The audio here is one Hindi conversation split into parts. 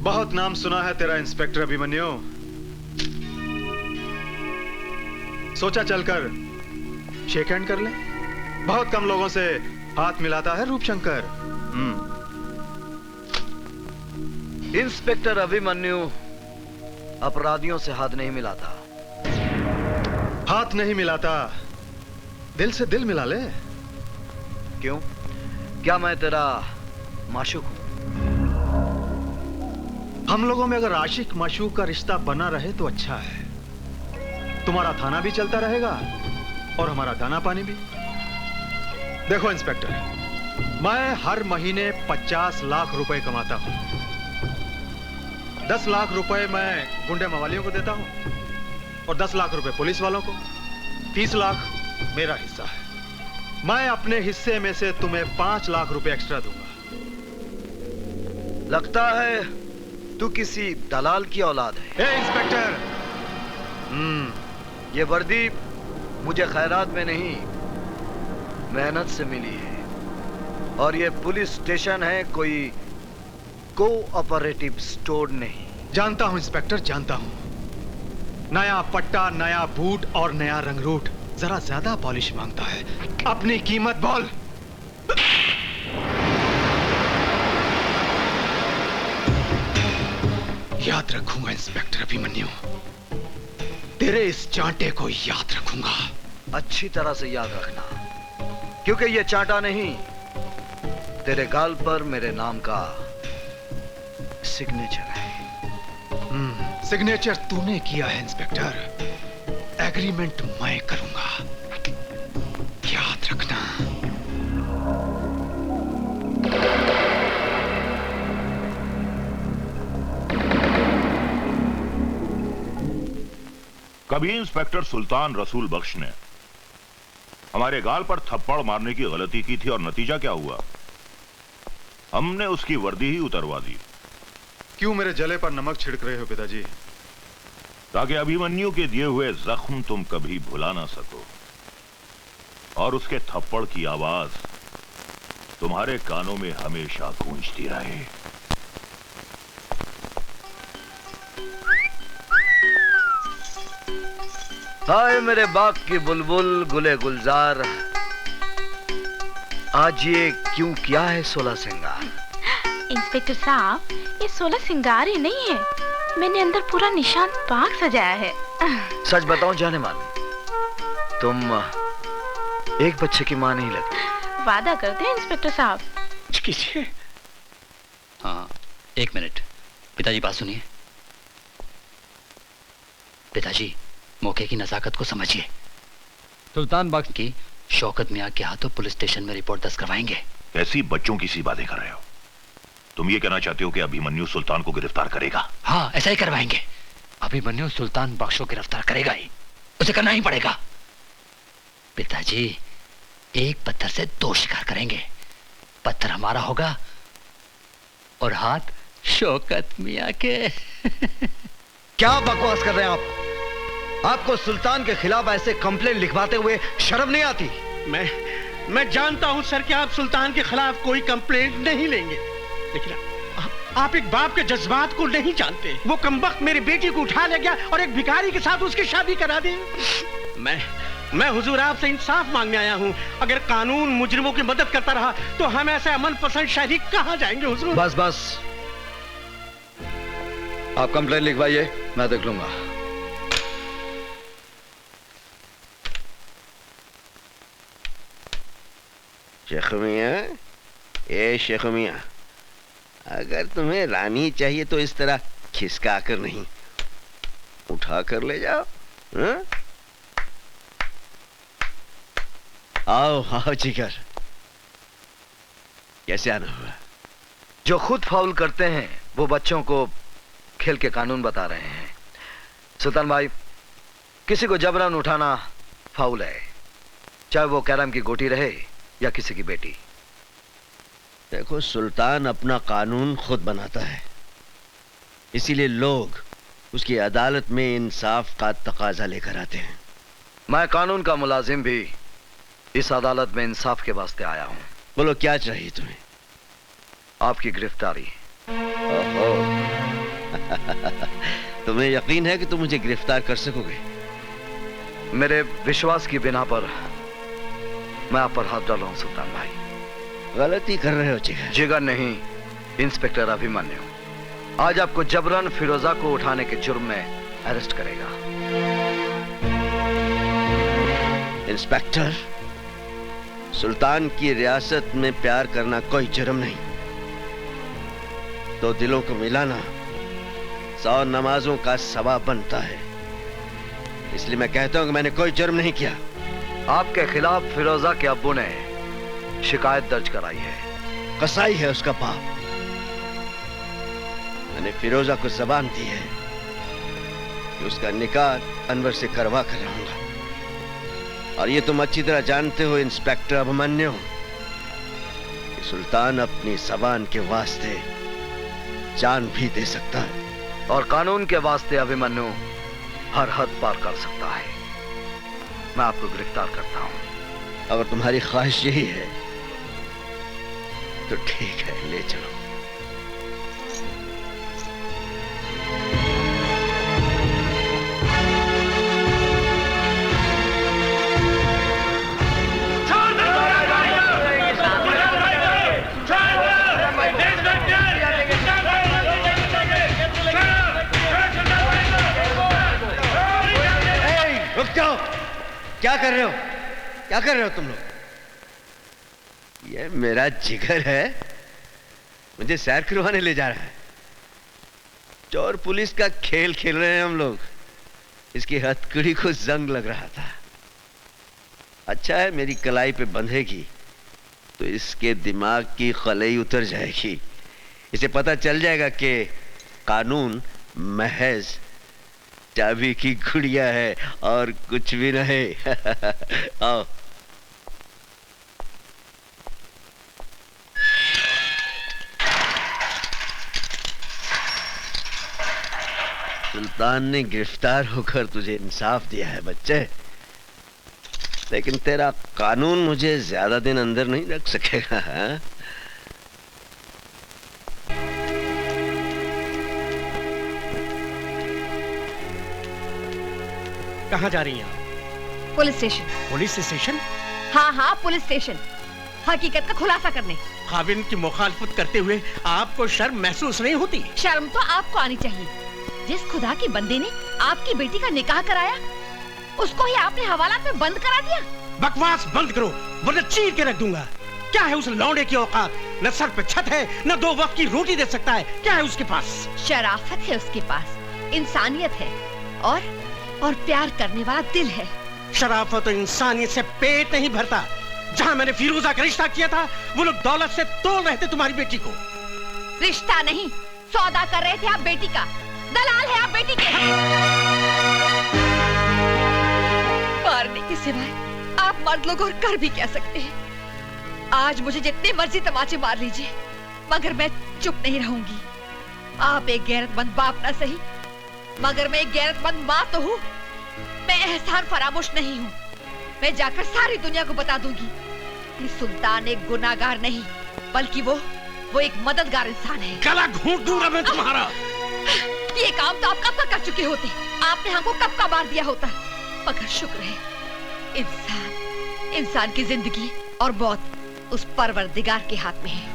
बहुत नाम सुना है तेरा इंस्पेक्टर अभिमन्यु। सोचा चलकर शेक हैंड कर ले। बहुत कम लोगों से हाथ मिलाता है रूपशंकर। इंस्पेक्टर अभिमन्यु अपराधियों से हाथ नहीं मिलाता। हाथ नहीं मिलाता, दिल से दिल मिला ले। क्यों? क्या मैं तेरा माशूक हूं? हम लोगों में अगर आशिक माशूक का रिश्ता बना रहे तो अच्छा है। तुम्हारा थाना भी चलता रहेगा और हमारा दाना पानी भी। देखो इंस्पेक्टर, मैं हर महीने 50 लाख रुपए कमाता हूं। 10 लाख रुपए मैं गुंडे मवालियों को देता हूं और 10 लाख रुपए पुलिस वालों को। 30 लाख मेरा हिस्सा है। मैं अपने हिस्से में से तुम्हें 5 लाख रुपए एक्स्ट्रा दूंगा। लगता है तू किसी दलाल की औलाद है। ए इंस्पेक्टर, ये वर्दी मुझे खैरात में नहीं, मेहनत से मिली है। और ये पुलिस स्टेशन है, कोई कोऑपरेटिव स्टोर नहीं। जानता हूं इंस्पेक्टर, जानता हूं। नया पट्टा, नया बूट और नया रंगरूट जरा ज्यादा पॉलिश मांगता है। अपनी कीमत बोल। याद रखूंगा इंस्पेक्टर अभिमन्यु, तेरे इस चांटे को याद रखूंगा। अच्छी तरह से याद रखना, क्योंकि ये चांटा नहीं, तेरे गाल पर मेरे नाम का सिग्नेचर है। सिग्नेचर तूने किया है इंस्पेक्टर, एग्रीमेंट मैं करूंगा, याद रखना। कभी इंस्पेक्टर सुल्तान रसूल बख्श ने हमारे गाल पर थप्पड़ मारने की गलती की थी और नतीजा क्या हुआ? हमने उसकी वर्दी ही उतरवा दी। क्यों मेरे जले पर नमक छिड़क रहे हो पिताजी? ताकि अभिमन्यु के दिए हुए जख्म तुम कभी भुला ना सको और उसके थप्पड़ की आवाज तुम्हारे कानों में हमेशा गूंजती रहे। हाय मेरे बाग की बुलबुल, गुले गुलजार, आज ये क्यों किया है 16 सिंगार? इंस्पेक्टर साहब, ये 16 सिंगार ही नहीं है, मैंने अंदर पूरा निशान बाग सजाया है। सच बताऊं जाने मान, तुम एक बच्चे की मां नहीं लगती। वादा करते हैं इंस्पेक्टर साहब। किसे? हाँ, एक मिनट। पिताजी बात सुनिए। पिताजी, मौके की नजाकत को समझिए। सुल्तान बख्श की शौकत मियां के हाथों पुलिस स्टेशन में रिपोर्ट दर्ज करवाएंगे। कैसी बच्चों की सी बातें कर रहे हो? तुम ये कहना चाहते हो कि अभिमन्यु सुल्तान को गिरफ्तार करेगा? हाँ, ऐसा ही करवाएंगे। अभिमन्यु सुल्तान बख्श को गिरफ्तार करेगा ही, उसे करना ही पड़ेगा। पिताजी, एक पत्थर से 2 शिकार करेंगे। पत्थर हमारा होगा और हाथ शौकत मियां के। क्या बकवास कर रहे हैं आप? आपको सुल्तान के खिलाफ ऐसे कंप्लेंट लिखवाते हुए शर्म नहीं आती? मैं जानता हूं सर कि आप सुल्तान के खिलाफ कोई कंप्लेंट नहीं लेंगे, लेकिन आप एक बाप के जज्बात को नहीं जानते। वो कमबख्त मेरी बेटी को उठा ले गया और एक भिखारी के साथ उसकी शादी करा दी। मैं हुजूर आपसे इंसाफ मांगने आया हूं। अगर कानून मुजरिमों की मदद करता रहा तो हम ऐसे अमन पसंद शहरी कहां जाएंगे हुजूर? बस बस, आप कंप्लेंट लिखवाइए, मैं देख लूंगा। शेख मियां, ए शेख मियां, अगर तुम्हें रानी चाहिए तो इस तरह खिसका कर नहीं, उठा कर ले जाओ। हा? आओ आओ जिगर, कैसे आना हुआ? जो खुद फाउल करते हैं वो बच्चों को खेल के कानून बता रहे हैं। सुल्तान भाई, किसी को जबरन उठाना फाउल है, चाहे वो कैरम की गोटी रहे या किसी की बेटी। देखो, सुल्तान अपना कानून खुद बनाता है, इसीलिए लोग उसकी अदालत में इंसाफ का तकाजा लेकर आते हैं। मैं कानून का मुलाजिम भी इस अदालत में इंसाफ के वास्ते आया हूं। बोलो, क्या चाहिए तुम्हें? आपकी गिरफ्तारी। ओहो, तुम्हें यकीन है कि तुम मुझे गिरफ्तार कर सकोगे? मेरे विश्वास की बिना पर मैं आप पर हाथ डाल रहा हूं सुल्तान भाई। गलती कर रहे हो जिगर। जिगर नहीं, इंस्पेक्टर अभिमन्यु आज आपको जबरन फिरोजा को उठाने के जुर्म में अरेस्ट करेगा। इंस्पेक्टर, सुल्तान की रियासत में प्यार करना कोई जुर्म नहीं। दो दिलों को मिलाना 100 नमाजों का सवाब बनता है। इसलिए मैं कहता हूं कि मैंने कोई जुर्म नहीं किया। आपके खिलाफ फिरोजा के अब्बू ने शिकायत दर्ज कराई है। कसाई है उसका बाप। मैंने फिरोजा को जबान दी है कि उसका निकाह अनवर से करवा कर रहूंगा। और ये तुम अच्छी तरह जानते हो इंस्पेक्टर अभिमन्यु कि सुल्तान अपनी जबान के वास्ते जान भी दे सकता है। और कानून के वास्ते अभिमन्यु हर हद पार कर सकता है। मैं आपको गिरफ्तार करता हूं। अगर तुम्हारी ख्वाहिश यही है तो ठीक है, ले चलो। रुक जाओ, क्या कर रहे हो? क्या कर रहे हो तुम लोग? ये मेरा जिगर है, मुझे सैर करवाने ले जा रहा है। चोर पुलिस का खेल खेल रहे हैं हम लोग। इसकी हथकड़ी को जंग लग रहा था। अच्छा है मेरी कलाई पे बंधेगी तो इसके दिमाग की खलई उतर जाएगी। इसे पता चल जाएगा कि कानून महज चाबी की गुड़िया है और कुछ भी नहीं। आओ। सुल्तान ने गिरफ्तार होकर तुझे इंसाफ दिया है बच्चे, लेकिन तेरा कानून मुझे ज्यादा दिन अंदर नहीं रख सकेगा। हाँ? कहाँ जा रही हैं आप? Police station. Police station? हाँ हाँ, पुलिस स्टेशन, हकीकत का खुलासा करने। खाविन की मुखालफत करते हुए आपको शर्म महसूस नहीं होती? शर्म तो आपको आनी चाहिए। जिस खुदा की बंदे ने आपकी बेटी का निकाह कराया, उसको ही आपने हवालात में बंद करा दिया। बकवास बंद करो वरना चीर के रख दूंगा। क्या है उस लौंडे की औकात? न सर पे छत है, न 2 वक्त की रोटी दे सकता है। क्या है उसके पास? शराफत है उसके पास, इंसानियत है और प्यार करने वाला दिल है। शराफत और इंसानियत से पेट नहीं भरता। जहाँ मैंने फिरोजा का रिश्ता किया था, वो लोग दौलत से तोड़ रहे थे तुम्हारी बेटी को। रिश्ता नहीं, सौदा कर रहे थे आप बेटी का। दलाल है आप बेटी के। मारने के सिवाय आप मर्द लोग और कर भी क्या सकते हैं? आज मुझे जितने मर्जी तमाचे मार लीजिए, मगर मैं चुप नहीं रहूंगी। आप एक गैरतमंद बाप ना सही, मगर मैं एक गैरतमंद माँ तो हूँ। मैं एहसान फरामोश नहीं हूँ। मैं जाकर सारी दुनिया को बता दूंगी कि सुल्तान एक गुनाहगार नहीं, बल्कि वो एक मददगार इंसान है। गला घूंट दूंगा मैं तुम्हारा। ये काम तो आप कब का कर चुके होते। आपने हमको कब का मार दिया होता। मगर शुक्र है, इंसान की जिंदगी और मौत उस परवरदिगार के हाथ में है।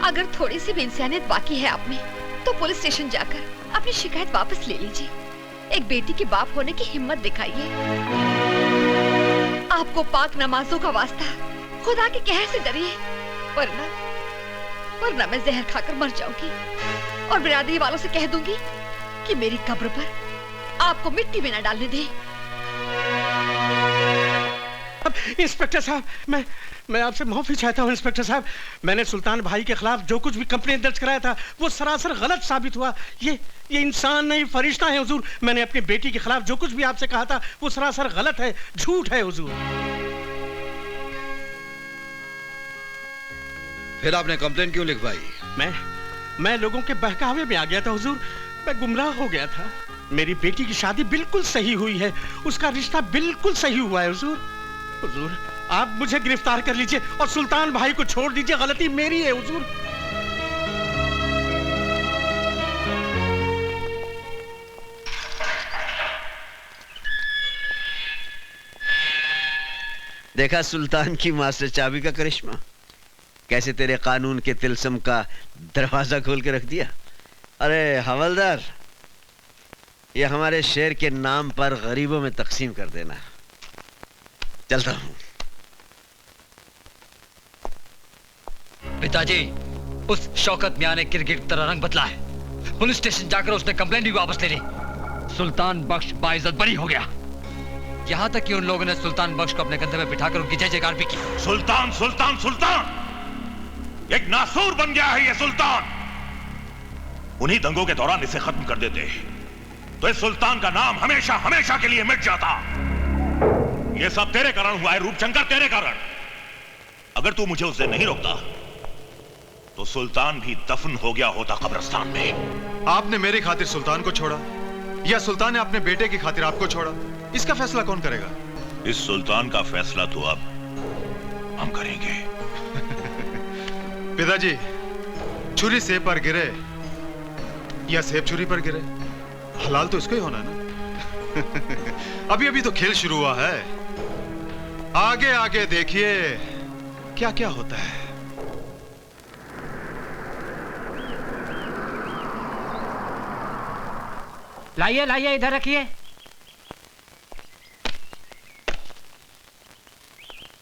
अगर थोड़ी सी भी इंसानियत बाकी है आप में, तो पुलिस स्टेशन जाकर अपनी शिकायत वापस ले लीजिए। एक बेटी के बाप होने की हिम्मत दिखाइए। आपको पाक नमाजों का वास्ता, खुदा के कहर से डरिए, वरना मैं जहर खाकर मर जाऊंगी और बिरादरी वालों से कह दूंगी कि मेरी कब्र पर आपको मिट्टी में न डालने दें। इंस्पेक्टर साहब, मैं आपसे माफी चाहता हूँ। इंस्पेक्टर साहब, मैंने सुल्तान भाई के खिलाफ जो कुछ भी कंप्लेंट दर्ज कराया था, वो सरासर गलत साबित हुआ। ये इंसान नहीं, फरिश्ता है हुजूर। मैंने अपनी बेटी के खिलाफ जो कुछ भी आपसे कहा था, वो सरासर गलत है, झूठ है हुजूर। फिर आपने कंप्लेंट क्यों लिखवाई? मैं लोगों के बहकावे में आ गया था हुजूर। मैं गुमराह हो गया था। मेरी बेटी की शादी बिल्कुल सही हुई है, उसका रिश्ता बिल्कुल सही हुआ है हुजूर। हुजूर, आप मुझे गिरफ्तार कर लीजिए और सुल्तान भाई को छोड़ दीजिए। गलती मेरी है हुजूर। देखा सुल्तान की मास्टर चाबी का करिश्मा, कैसे तेरे कानून के तिलस्म का दरवाजा खोल के रख दिया। अरे हवलदार, ये हमारे शेर के नाम पर गरीबों में तकसीम कर देना। चलता हूं। पिताजी, उस शौकत मियां ने क्रिकेट की तरह रंग बदला है। पुलिस स्टेशन जाकर उसने कंप्लेंट भी वापस ले ली। सुल्तान बख्श बाइज्जत बरी हो गया। यहाँ तक कि उन लोगों ने सुल्तान बख्श को अपने कंधे में बिठाकर उनकी जय जयकार भी की। सुल्तान सुल्तान सुल्तान, एक नासूर बन गया है ये सुल्तान। उन्हीं दंगों के दौरान इसे खत्म कर देते तो इस सुल्तान का नाम हमेशा हमेशा के लिए मिट जाता। ये सब तेरे कारण हुआ है रूपशंकर, तेरे कारण। अगर तू मुझे उससे नहीं रोकता तो सुल्तान भी दफन हो गया होता कब्रिस्तान में। आपने मेरी खातिर सुल्तान को छोड़ा या सुल्तान ने अपने बेटे की खातिर आपको छोड़ा, इसका फैसला कौन करेगा? इस सुल्तान का फैसला तो अब हम करेंगे। पिताजी, छुरी सेब पर गिरे या सेब छुरी पर गिरे, हलाल तो इसको ही होना है ना। अभी अभी तो खेल शुरू हुआ है, आगे आगे देखिए क्या क्या होता है। लाइए लाइए, इधर रखिए।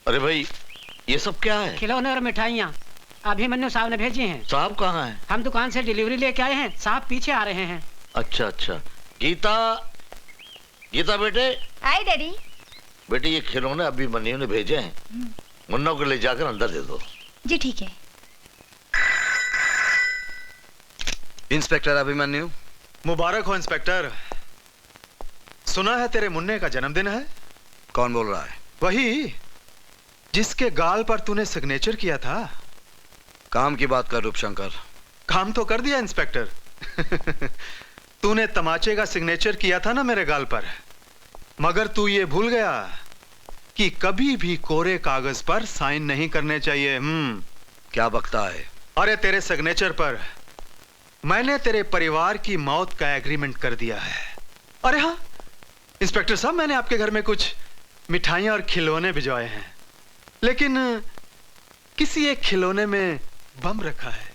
अरे भाई, ये सब क्या है? खिलौने और मिठाइयाँ अभिमन्यु साहब ने भेजी हैं। साहब कहाँ हैं? हम दुकान से डिलीवरी लेके आए हैं, साहब पीछे आ रहे हैं। अच्छा अच्छा। गीता, गीता बेटे। हाय डैडी। बेटे, ये खिलौने अभिमन्यु ने भेजे हैं, मुन्ना को ले जाकर अंदर दे दो। जी ठीक है। इंस्पेक्टर अभिमन्यु। मुबारक हो इंस्पेक्टर। सुना है तेरे मुन्ने का जन्मदिन है। कौन बोल रहा है? वही जिसके गाल पर तूने सिग्नेचर किया था। काम की बात कर रूपशंकर। काम तो कर दिया इंस्पेक्टर। तूने तमाचे का सिग्नेचर किया था ना मेरे गाल पर, मगर तू ये भूल गया कि कभी भी कोरे कागज पर साइन नहीं करने चाहिए। क्या बकता है? अरे तेरे सिग्नेचर पर मैंने तेरे परिवार की मौत का एग्रीमेंट कर दिया है। अरे हाँ इंस्पेक्टर साहब, मैंने आपके घर में कुछ मिठाइयां और खिलौने भिजवाए हैं, लेकिन किसी एक खिलौने में बम रखा है।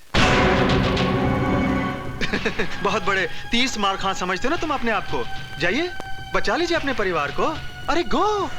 बहुत बड़े 30 मार खां समझते हो ना तुम अपने आप को। जाइए बचा लीजिए अपने परिवार को। अरे गो।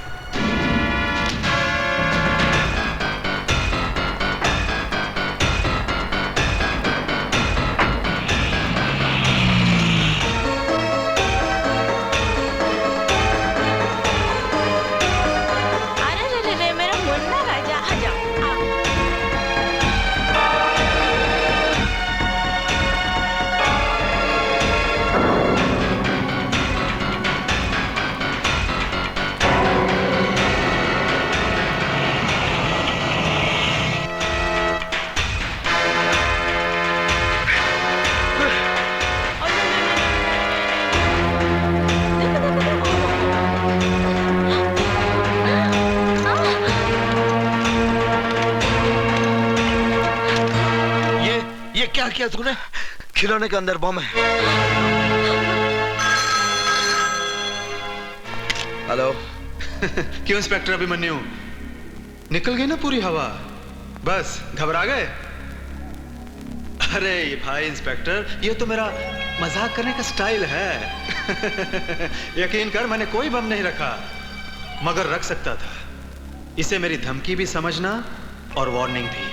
क्या किया तूने? खिलौने के अंदर बम है। हेलो। क्यों इंस्पेक्टर अभिमन्यु, निकल गई ना पूरी हवा? बस घबरा गए? अरे भाई इंस्पेक्टर, ये तो मेरा मजाक करने का स्टाइल है। यकीन कर, मैंने कोई बम नहीं रखा, मगर रख सकता था। इसे मेरी धमकी भी समझना और वार्निंग भी।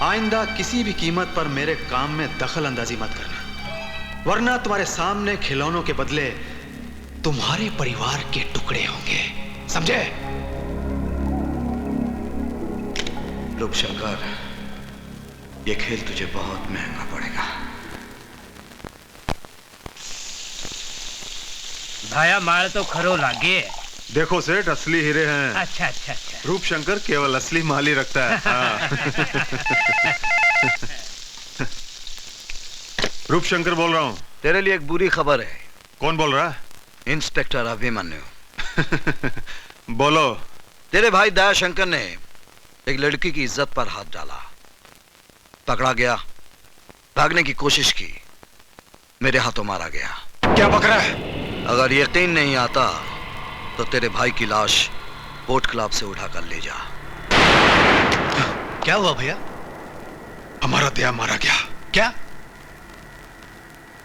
आइंदा किसी भी कीमत पर मेरे काम में दखल अंदाजी मत करना, वरना तुम्हारे सामने खिलौनों के बदले तुम्हारे परिवार के टुकड़े होंगे, समझे? रूपशंकर, ये खेल तुझे बहुत महंगा पड़ेगा। भाया मार तो खरो लागे। देखो सेठ, असली हीरे हैं। अच्छा अच्छा अच्छा। रूपशंकर केवल असली माल ही रखता है। हाँ। रूपशंकर बोल रहा हूँ। तेरे लिए एक बुरी खबर है। कौन बोल रहा है? इंस्पेक्टर अभिमन्यु। बोलो। तेरे भाई दयाशंकर ने एक लड़की की इज्जत पर हाथ डाला, पकड़ा गया, भागने की कोशिश की, मेरे हाथों मारा गया। क्या बक रहा है? अगर यकीन नहीं आता तो तेरे भाई की लाश बोट क्लब से उठाकर ले जा। क्या हुआ भैया? हमारा दया मारा गया। क्या?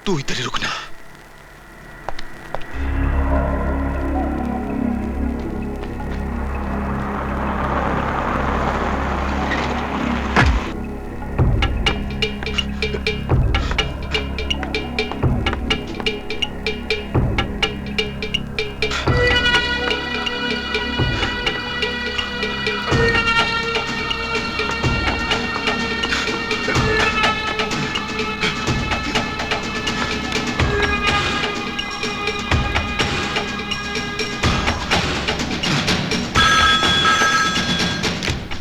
तू इधर ही रुकना।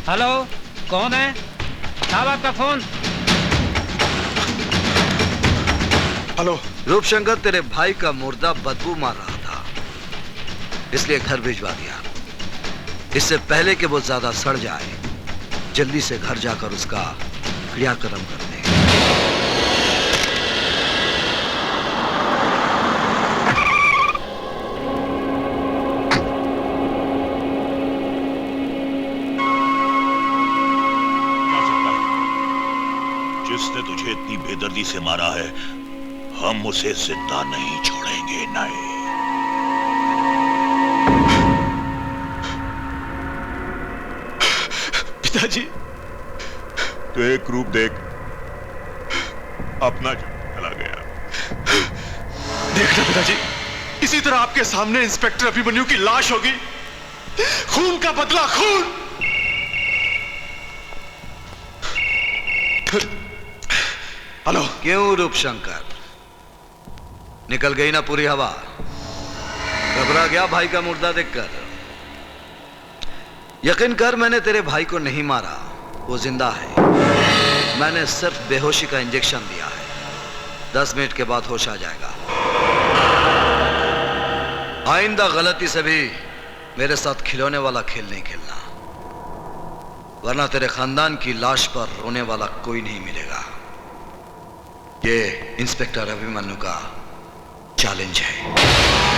हेलो, कौन है? साहब आपका फोन। हेलो। रूपशंकर, तेरे भाई का मुर्दा बदबू मार रहा था, इसलिए घर भिजवा दिया। इससे पहले कि वो ज्यादा सड़ जाए, जल्दी से घर जाकर उसका क्रियाक्रम कर दे। जिसने तुझे इतनी बेदर्दी से मारा है, हम उसे जिंदा नहीं छोड़ेंगे। नहीं। पिताजी, तो एक रूप देख, अपना चला गया। देखना पिताजी, इसी तरह आपके सामने इंस्पेक्टर अभिमन्यु की लाश होगी। खून का बदला, खून। हेलो। क्यों रूपशंकर, निकल गई ना पूरी हवा? घबरा गया भाई का मुर्दा देखकर? यकीन कर, मैंने तेरे भाई को नहीं मारा, वो जिंदा है। मैंने सिर्फ बेहोशी का इंजेक्शन दिया है। 10 मिनट के बाद होश आ जाएगा। आइंदा गलती से भी मेरे साथ खिलौने वाला खेल नहीं खेलना, वरना तेरे खानदान की लाश पर रोने वाला कोई नहीं मिलेगा। ये इंस्पेक्टर अभिमन्यु का चैलेंज है।